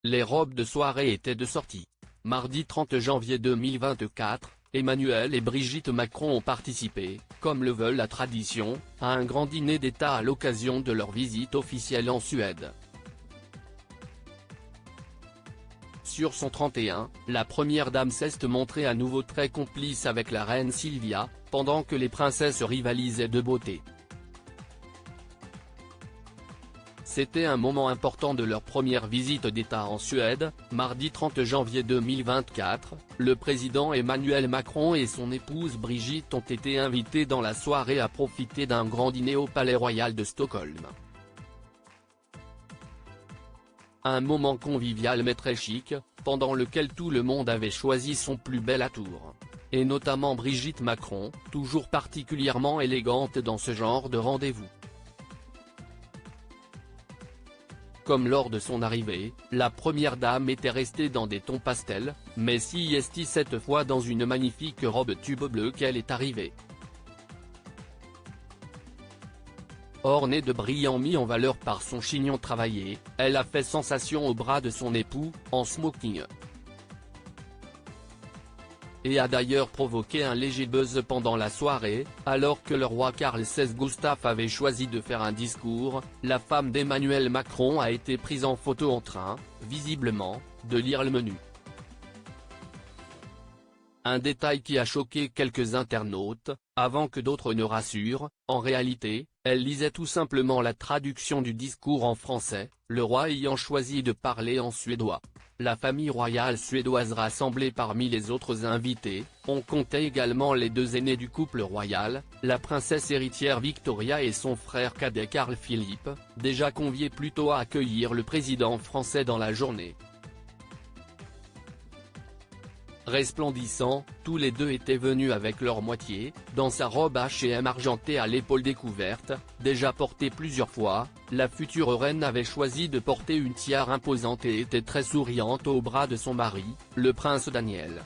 Les robes de soirée étaient de sortie. Mardi 30 janvier 2024, Emmanuel et Brigitte Macron ont participé, comme le veut la tradition, à un grand dîner d'État à l'occasion de leur visite officielle en Suède. Sur son 31, la première dame s'est montrée à nouveau très complice avec la reine Sylvia, pendant que les princesses rivalisaient de beauté. C'était un moment important de leur première visite d'État en Suède. Mardi 30 janvier 2024, le président Emmanuel Macron et son épouse Brigitte ont été invités dans la soirée à profiter d'un grand dîner au Palais Royal de Stockholm. Un moment convivial mais très chic, pendant lequel tout le monde avait choisi son plus bel atour. Et notamment Brigitte Macron, toujours particulièrement élégante dans ce genre de rendez-vous. Comme lors de son arrivée, la première dame était restée dans des tons pastels, mais si est cette fois dans une magnifique robe tube bleue qu'elle est arrivée. Ornée de brillants mis en valeur par son chignon travaillé, elle a fait sensation au bras de son époux, en smoking. Et a d'ailleurs provoqué un léger buzz pendant la soirée, alors que le roi Carl XVI Gustaf avait choisi de faire un discours. La femme d'Emmanuel Macron a été prise en photo en train, visiblement, de lire le menu. Un détail qui a choqué quelques internautes, avant que d'autres ne rassurent. En réalité, elle lisait tout simplement la traduction du discours en français, le roi ayant choisi de parler en suédois. La famille royale suédoise rassemblée parmi les autres invités, on comptait également les deux aînés du couple royal, la princesse héritière Victoria et son frère cadet Carl Philippe, déjà conviés plus tôt à accueillir le président français dans la journée. Resplendissants, tous les deux étaient venus avec leur moitié, dans sa robe H&M argentée à l'épaule découverte, déjà portée plusieurs fois. La future reine avait choisi de porter une tiare imposante et était très souriante au bras de son mari, le prince Daniel.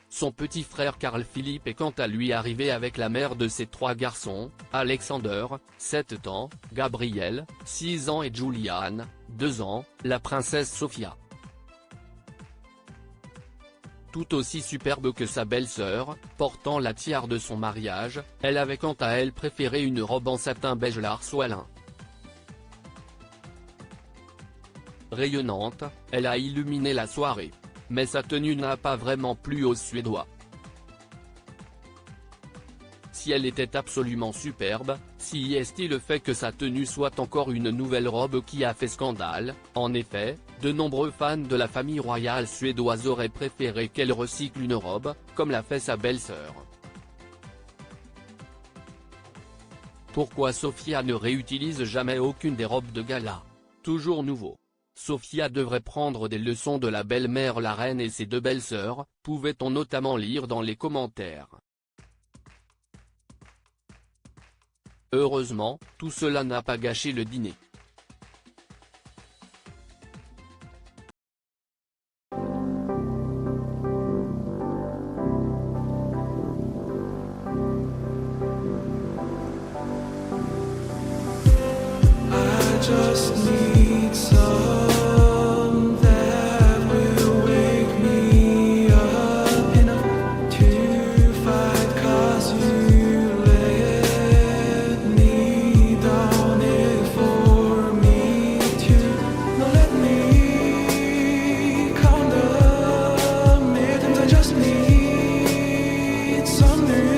Son petit frère Carl Philippe est quant à lui arrivé avec la mère de ses trois garçons, Alexander, 7 ans, Gabriel, 6 ans et Julian, 2 ans, la princesse Sofia. Tout aussi superbe que sa belle-sœur, portant la tiare de son mariage, elle avait quant à elle préféré une robe en satin beige large-soie. Rayonnante, elle a illuminé la soirée. Mais sa tenue n'a pas vraiment plu aux Suédois. Si elle était absolument superbe, si est le fait que sa tenue soit encore une nouvelle robe qui a fait scandale. En effet, de nombreux fans de la famille royale suédoise auraient préféré qu'elle recycle une robe, comme l'a fait sa belle-sœur. Pourquoi Sofia ne réutilise jamais aucune des robes de gala? Toujours nouveau. Sofia devrait prendre des leçons de la belle-mère la reine et ses deux belles-sœurs, pouvait-on notamment lire dans les commentaires. Heureusement, tout cela n'a pas gâché le dîner. Some